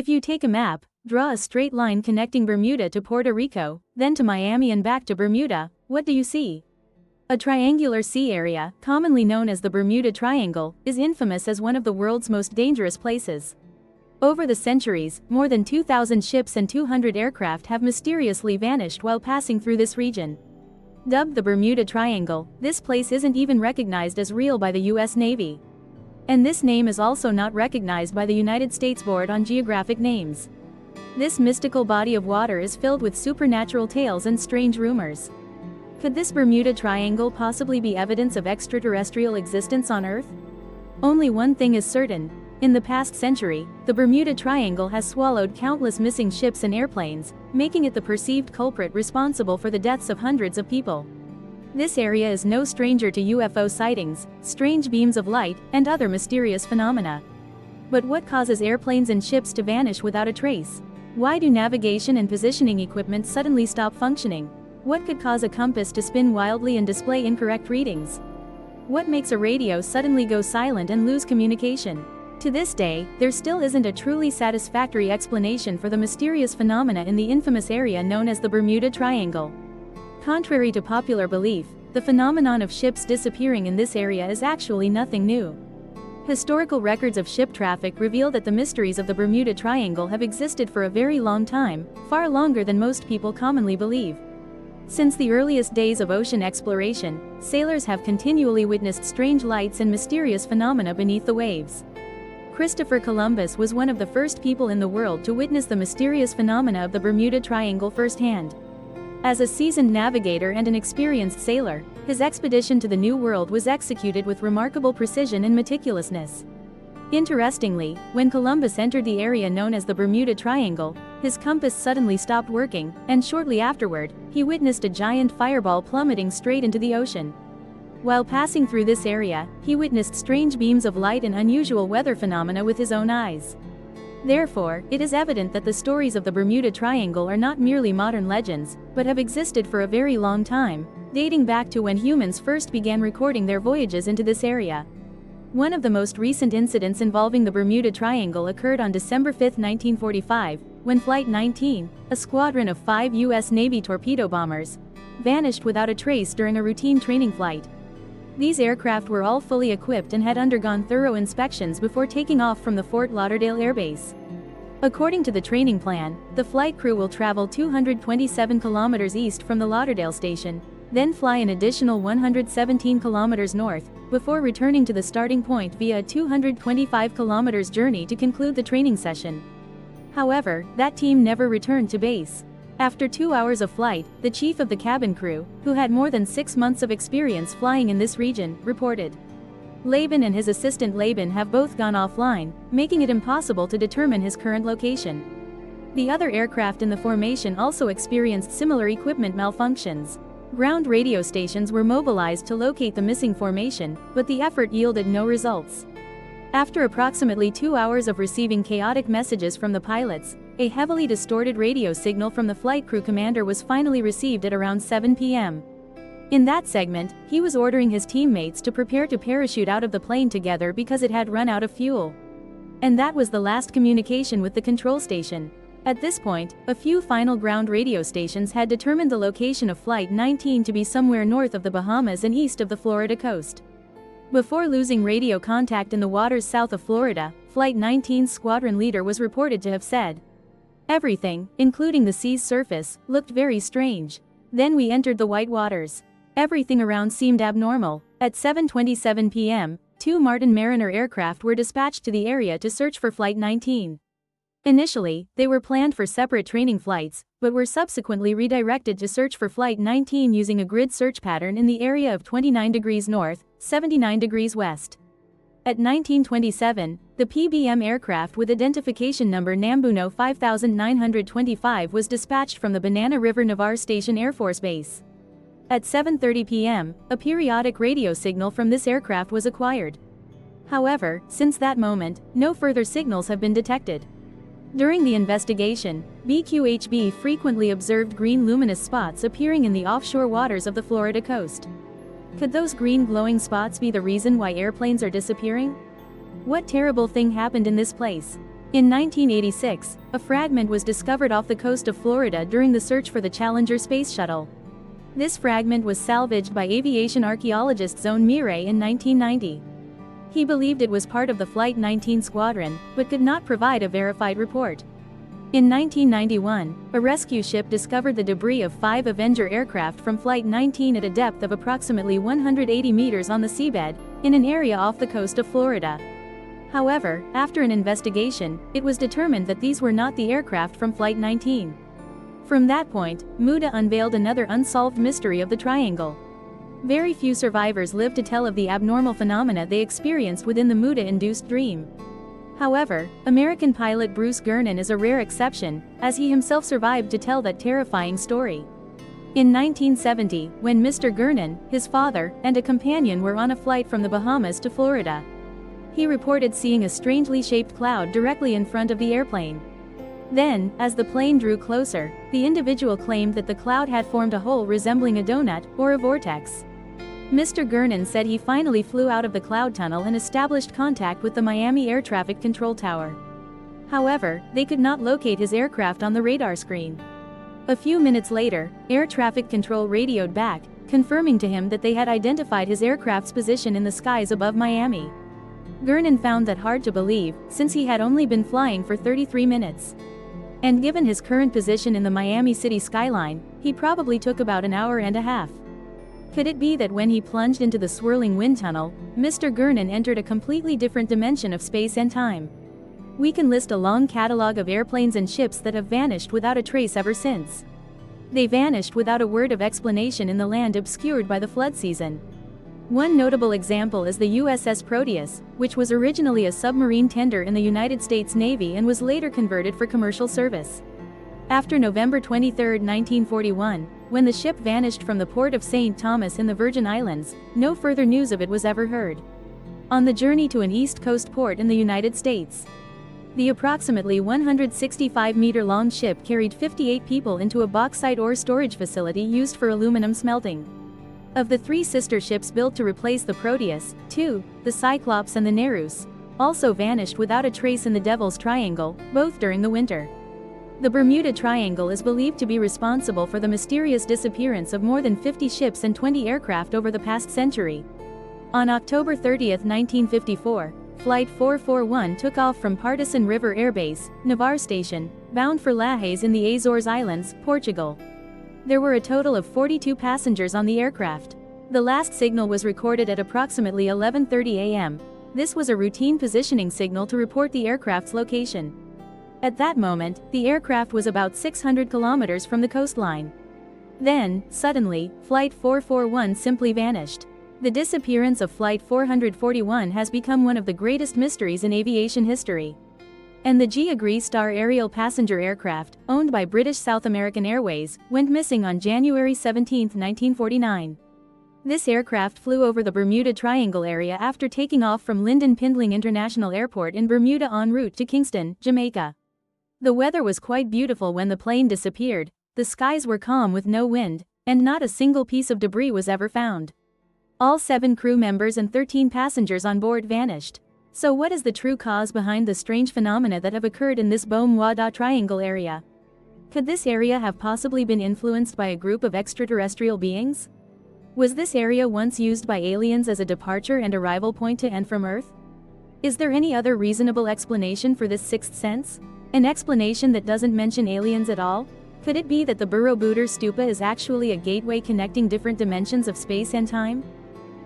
If you take a map, draw a straight line connecting Bermuda to Puerto Rico, then to Miami and back to Bermuda, what do you see? A triangular sea area, commonly known as the Bermuda Triangle, is infamous as one of the world's most dangerous places. Over the centuries, more than 2,000 ships and 200 aircraft have mysteriously vanished while passing through this region. Dubbed the Bermuda Triangle, this place isn't even recognized as real by the U.S. Navy. And this name is also not recognized by the United States Board on Geographic Names. This mystical body of water is filled with supernatural tales and strange rumors. Could this Bermuda Triangle possibly be evidence of extraterrestrial existence on Earth? Only one thing is certain. In the past century, the Bermuda Triangle has swallowed countless missing ships and airplanes, making it the perceived culprit responsible for the deaths of hundreds of people. This area is no stranger to UFO sightings, strange beams of light, and other mysterious phenomena. But what causes airplanes and ships to vanish without a trace? Why do navigation and positioning equipment suddenly stop functioning? What could cause a compass to spin wildly and display incorrect readings? What makes a radio suddenly go silent and lose communication? To this day, there still isn't a truly satisfactory explanation for the mysterious phenomena in the infamous area known as the Bermuda Triangle. Contrary to popular belief, the phenomenon of ships disappearing in this area is actually nothing new. Historical records of ship traffic reveal that the mysteries of the Bermuda Triangle have existed for a very long time, far longer than most people commonly believe. Since the earliest days of ocean exploration, sailors have continually witnessed strange lights and mysterious phenomena beneath the waves. Christopher Columbus was one of the first people in the world to witness the mysterious phenomena of the Bermuda Triangle firsthand. As a seasoned navigator and an experienced sailor, his expedition to the New World was executed with remarkable precision and meticulousness. Interestingly, when Columbus entered the area known as the Bermuda Triangle, his compass suddenly stopped working, and shortly afterward, he witnessed a giant fireball plummeting straight into the ocean. While passing through this area, he witnessed strange beams of light and unusual weather phenomena with his own eyes. Therefore, it is evident that the stories of the Bermuda Triangle are not merely modern legends, but have existed for a very long time, dating back to when humans first began recording their voyages into this area. One of the most recent incidents involving the Bermuda Triangle occurred on December 5, 1945, when Flight 19, a squadron of 5 U.S. Navy torpedo bombers, vanished without a trace during a routine training flight. These aircraft were all fully equipped and had undergone thorough inspections before taking off from the Fort Lauderdale Air Base. According to the training plan, the flight crew will travel 227 kilometers east from the Lauderdale station, then fly an additional 117 kilometers north, before returning to the starting point via a 225 kilometers journey to conclude the training session. However, that team never returned to base. After 2 hours of flight, the chief of the cabin crew, who had more than 6 months of experience flying in this region, reported. Laban and his assistant Laban have both gone offline, making it impossible to determine his current location. The other aircraft in the formation also experienced similar equipment malfunctions. Ground radio stations were mobilized to locate the missing formation, but the effort yielded no results. After approximately 2 hours of receiving chaotic messages from the pilots, a heavily distorted radio signal from the flight crew commander was finally received at around 7 p.m. In that segment, he was ordering his teammates to prepare to parachute out of the plane together because it had run out of fuel. And that was the last communication with the control station. At this point, a few final ground radio stations had determined the location of Flight 19 to be somewhere north of the Bahamas and east of the Florida coast. Before losing radio contact in the waters south of Florida, Flight 19's squadron leader was reported to have said, "Everything, including the sea's surface, looked very strange. Then we entered the white waters. Everything around seemed abnormal." At 7:27 p.m., 2 Martin Mariner aircraft were dispatched to the area to search for Flight 19. Initially, they were planned for separate training flights, but were subsequently redirected to search for Flight 19 using a grid search pattern in the area of 29 degrees north, 79 degrees west. At 19:27, the PBM aircraft with identification number Nambuno 5925 was dispatched from the Banana River Navarre Station Air Force Base. At 7:30 p.m., a periodic radio signal from this aircraft was acquired. However, since that moment, no further signals have been detected. During the investigation, BQHB frequently observed green luminous spots appearing in the offshore waters of the Florida coast. Could those green glowing spots be the reason why airplanes are disappearing? What terrible thing happened in this place? In 1986, a fragment was discovered off the coast of Florida during the search for the Challenger space shuttle. This fragment was salvaged by aviation archaeologist Zone Mirai in 1990. He believed it was part of the Flight 19 squadron, but could not provide a verified report. In 1991, a rescue ship discovered the debris of 5 Avenger aircraft from Flight 19 at a depth of approximately 180 meters on the seabed, in an area off the coast of Florida. However, after an investigation, it was determined that these were not the aircraft from Flight 19. From that point, Bermuda unveiled another unsolved mystery of the triangle. Very few survivors lived to tell of the abnormal phenomena they experienced within the Bermuda-induced dream. However, American pilot Bruce Gernon is a rare exception, as he himself survived to tell that terrifying story. In 1970, when Mr. Gernon, his father, and a companion were on a flight from the Bahamas to Florida, he reported seeing a strangely shaped cloud directly in front of the airplane. Then, as the plane drew closer, the individual claimed that the cloud had formed a hole resembling a donut, or a vortex. Mr. Gernon said he finally flew out of the cloud tunnel and established contact with the Miami Air Traffic Control Tower. However, they could not locate his aircraft on the radar screen. A few minutes later, Air Traffic Control radioed back, confirming to him that they had identified his aircraft's position in the skies above Miami. Gernon found that hard to believe, since he had only been flying for 33 minutes. And given his current position in the Miami city skyline, he probably took about an hour and a half. Could it be that when he plunged into the swirling wind tunnel, Mr. Gernon entered a completely different dimension of space and time? We can list a long catalog of airplanes and ships that have vanished without a trace ever since. They vanished without a word of explanation in the land obscured by the flood season. One notable example is the USS Proteus, which was originally a submarine tender in the United States Navy and was later converted for commercial service. After November 23, 1941, when the ship vanished from the port of St. Thomas in the Virgin Islands, no further news of it was ever heard. On the journey to an East Coast port in the United States, the approximately 165-meter-long ship carried 58 people into a bauxite ore storage facility used for aluminum smelting. Of the 3 sister ships built to replace the Proteus, 2, the Cyclops and the Nereus, also vanished without a trace in the Devil's Triangle, both during the winter. The Bermuda Triangle is believed to be responsible for the mysterious disappearance of more than 50 ships and 20 aircraft over the past century. On October 30, 1954, Flight 441 took off from Partisan River Air Base, Navarre Station, bound for Lajes in the Azores Islands, Portugal. There were a total of 42 passengers on the aircraft. The last signal was recorded at approximately 11:30 a.m. This was a routine positioning signal to report the aircraft's location. At that moment, the aircraft was about 600 kilometers from the coastline. Then, suddenly, Flight 441 simply vanished. The disappearance of Flight 441 has become one of the greatest mysteries in aviation history. And the G Star aerial passenger aircraft, owned by British South American Airways, went missing on January 17, 1949. This aircraft flew over the Bermuda Triangle area after taking off from Lyndon Pindling International Airport in Bermuda en route to Kingston, Jamaica. The weather was quite beautiful when the plane disappeared, the skies were calm with no wind, and not a single piece of debris was ever found. All 7 crew members and 13 passengers on board vanished. So what is the true cause behind the strange phenomena that have occurred in this Bermuda Triangle area? Could this area have possibly been influenced by a group of extraterrestrial beings? Was this area once used by aliens as a departure and arrival point to and from Earth? Is there any other reasonable explanation for this sixth sense? An explanation that doesn't mention aliens at all? Could it be that the Borobudur Stupa is actually a gateway connecting different dimensions of space and time?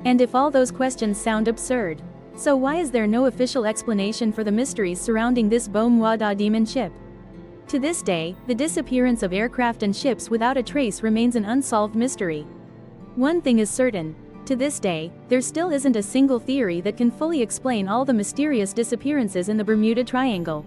And if all those questions sound absurd, so why is there no official explanation for the mysteries surrounding this Bermuda demon ship? To this day, the disappearance of aircraft and ships without a trace remains an unsolved mystery. One thing is certain, to this day, there still isn't a single theory that can fully explain all the mysterious disappearances in the Bermuda Triangle.